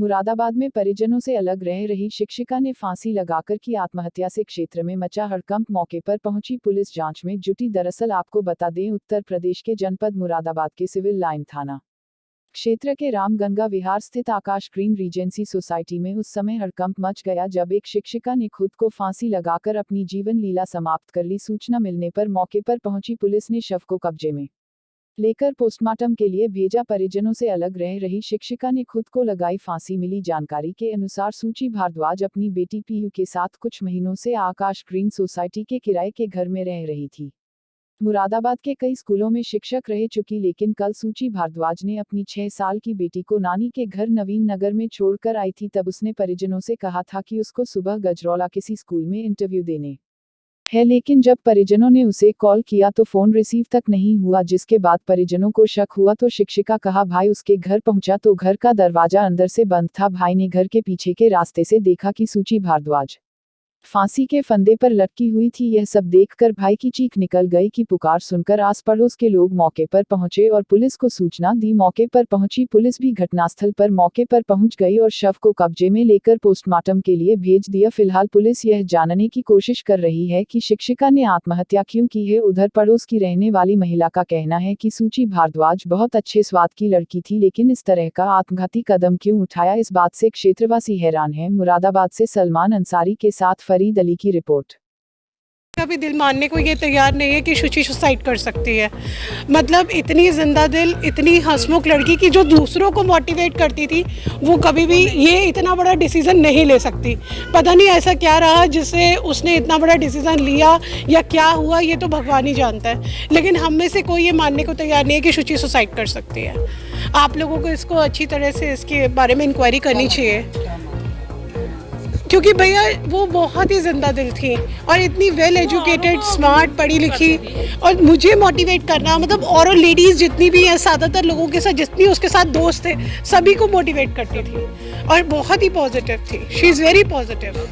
मुरादाबाद में परिजनों से अलग रह रही शिक्षिका ने फांसी लगाकर की आत्महत्या से क्षेत्र में मचा हड़कंप। मौके पर पहुंची पुलिस जांच में जुटी। दरअसल आपको बता दें, उत्तर प्रदेश के जनपद मुरादाबाद के सिविल लाइन थाना क्षेत्र के रामगंगा विहार स्थित आकाश ग्रीन रीजेंसी सोसाइटी में उस समय हड़कंप मच गया जब एक शिक्षिका ने खुद को फांसी लगाकर अपनी जीवन लीला समाप्त कर ली। सूचना मिलने पर मौके पर पहुंची पुलिस ने शव को कब्जे में लेकर पोस्टमार्टम के लिए भेजा। परिजनों से अलग रह रही शिक्षिका ने खुद को लगाई फांसी। मिली जानकारी के अनुसार सूची भारद्वाज अपनी बेटी पीयू के साथ कुछ महीनों से आकाश ग्रीन सोसाइटी के किराए के घर में रह रही थी। मुरादाबाद के कई स्कूलों में शिक्षक रह चुकी, लेकिन कल सूची भारद्वाज ने अपनी 6 साल की बेटी को नानी के घर नवीन नगर में छोड़कर आई थी। तब उसने परिजनों से कहा था कि उसको सुबह गजरौला किसी स्कूल में इंटरव्यू देने है, लेकिन जब परिजनों ने उसे कॉल किया तो फोन रिसीव तक नहीं हुआ, जिसके बाद परिजनों को शक हुआ तो शिक्षिका कहा भाई उसके घर पहुंचा तो घर का दरवाजा अंदर से बंद था। भाई ने घर के पीछे के रास्ते से देखा कि सूची भारद्वाज फांसी के फंदे पर लटकी हुई थी। यह सब देखकर भाई की चीख निकल गई कि पुकार सुनकर आस पड़ोस के लोग मौके पर पहुंचे और पुलिस को सूचना दी। मौके पर पहुंची पुलिस भी घटनास्थल पर मौके पर पहुंच गई और शव को कब्जे में लेकर पोस्टमार्टम के लिए भेज दिया। फिलहाल पुलिस यह जानने की कोशिश कर रही है कि शिक्षिका ने आत्महत्या क्यों की है। उधर पड़ोस की रहने वाली महिला का कहना है कि सूची भारद्वाज बहुत अच्छे स्वाद की लड़की थी, लेकिन इस तरह का आत्मघाती कदम क्यों उठाया, इस बात से क्षेत्रवासी हैरान है। मुरादाबाद से सलमान अंसारी के साथ फरीद अली की रिपोर्ट। कभी दिल मानने को ये तैयार नहीं है कि शुचि सुसाइड कर सकती है। मतलब इतनी जिंदा दिल, इतनी हंसमुख लड़की की जो दूसरों को मोटिवेट करती थी, वो कभी भी ये इतना बड़ा डिसीजन नहीं ले सकती। पता नहीं ऐसा क्या रहा जिससे उसने इतना बड़ा डिसीजन लिया या क्या हुआ, ये तो भगवान ही जानता है। लेकिन हम में से कोई ये मानने को तैयार नहीं है कि शुचि सुसाइड कर सकती है। आप लोगों को इसको अच्छी तरह से इसके बारे में इंक्वायरी करनी चाहिए, क्योंकि भैया वो बहुत ही जिंदा दिल थी और इतनी वेल एजुकेटेड, स्मार्ट, पढ़ी लिखी। और मुझे मोटिवेट करना, मतलब और लेडीज़ जितनी भी हैं, ज़्यादातर लोगों के साथ जितनी उसके साथ दोस्त थे, सभी को मोटिवेट करती थी और बहुत ही पॉजिटिव थी। She is very positive.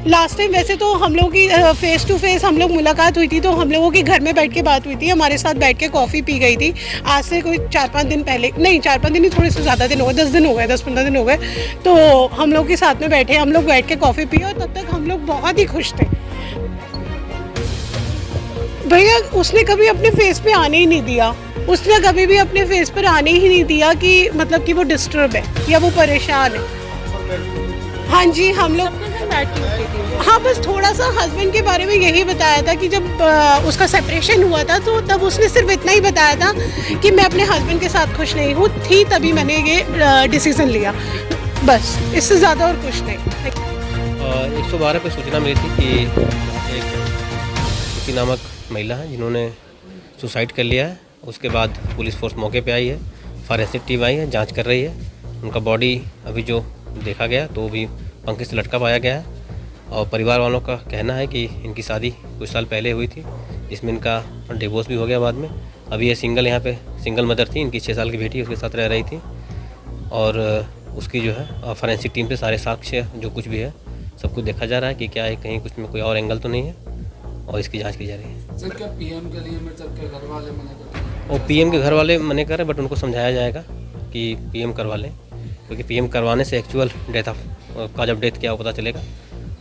Last time वैसे तो हम लोगों की फेस टू फेस हम लोग मुलाकात हुई थी, तो हम लोगों की घर में बैठ के बात हुई थी, हमारे साथ बैठ के कॉफ़ी पी गई थी। आज से कोई 4-5 दिन पहले, नहीं 4-5 दिन नहीं, थोड़े से ज़्यादा दिन हो गए, 10 दिन हो गए, 10-15 दिन हो गए। तो हम लोग के साथ में बैठे, हम लोग बैठ के कॉफ़ी पी और तब तक हम लोग बहुत ही खुश थे। भैया उसने कभी अपने फेस पे आने ही नहीं दिया, उसने कभी भी अपने फेस पर आने ही नहीं दिया कि मतलब कि वो डिस्टर्ब है या वो परेशान है। हाँ जी, हम लोग हाँ बस थोड़ा सा हस्बैंड के बारे में यही बताया था कि जब उसका सेपरेशन हुआ था तो तब उसने सिर्फ इतना ही बताया था कि मैं अपने हस्बैंड के साथ खुश नहीं हूँ थी, तभी मैंने ये डिसीज़न लिया, बस इससे ज़्यादा और कुछ नहीं। 112 पे सूचना मिली थी कि एक सूची नामक महिला है जिन्होंने सुसाइड कर लिया है। उसके बाद पुलिस फोर्स मौके पे आई है, फॉरेंसिक टीम आई है, जांच कर रही है। उनका बॉडी अभी जो देखा गया तो भी पंखे से लटका पाया गया है और परिवार वालों का कहना है कि इनकी शादी कुछ साल पहले हुई थी, जिसमें इनका डिवोर्स भी हो गया बाद में। अभी ये सिंगल यहाँ पे सिंगल मदर थी, इनकी 6 साल की बेटी उसके साथ रह रही थी और उसकी जो है फॉरेंसिक टीम से सारे साक्ष्य जो कुछ भी है सब कुछ देखा जा रहा है कि क्या है, कहीं कुछ में कोई और एंगल तो नहीं है और इसकी जाँच की जा रही है। सर क्या पीएम के लिए मतलब के घर वाले मना कर रहे हैं? और पीएम के घर वाले मना कर रहे, बट उनको समझाया जाएगा कि पीएम करवा लें, क्योंकि पीएम करवाने से actual death of cause of death क्या वो पता चलेगा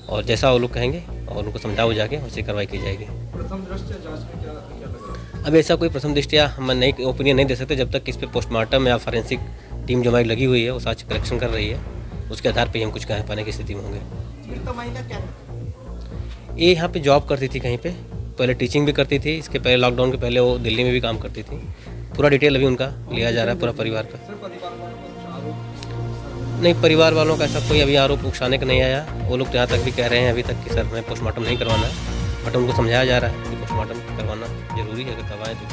और जैसा वो लोग कहेंगे और उनको समझा हो जाके उससे कार्रवाई की जाएगी। प्रथम दृष्टया जांच में क्या लग रहा है? अब ऐसा कोई प्रथम दृष्टया हम नई ओपिनियन नहीं दे सकते जब तक इस पर पोस्टमार्टम या फॉरेंसिक टीम जो हमारी लगी हुई है वो साक्ष्य कलेक्शन कर रही है, उसके आधार पर हम कुछ कह पाने की स्थिति में होंगे। ये यहाँ पे जॉब करती थी, कहीं पे पहले टीचिंग भी करती थी, इसके पहले लॉकडाउन के पहले वो दिल्ली में भी काम करती थी। पूरा डिटेल अभी उनका लिया जा रहा है, पूरा परिवार का। नहीं, परिवार वालों का ऐसा कोई अभी आरोप उकसाने का नहीं आया। वो लोग यहाँ तक भी कह रहे हैं अभी तक कि सर हमें पोस्टमार्टम नहीं करवाना है, बट उनको समझाया जा रहा है कि पोस्टमार्टम करवाना जरूरी है, अगर करवाएं तो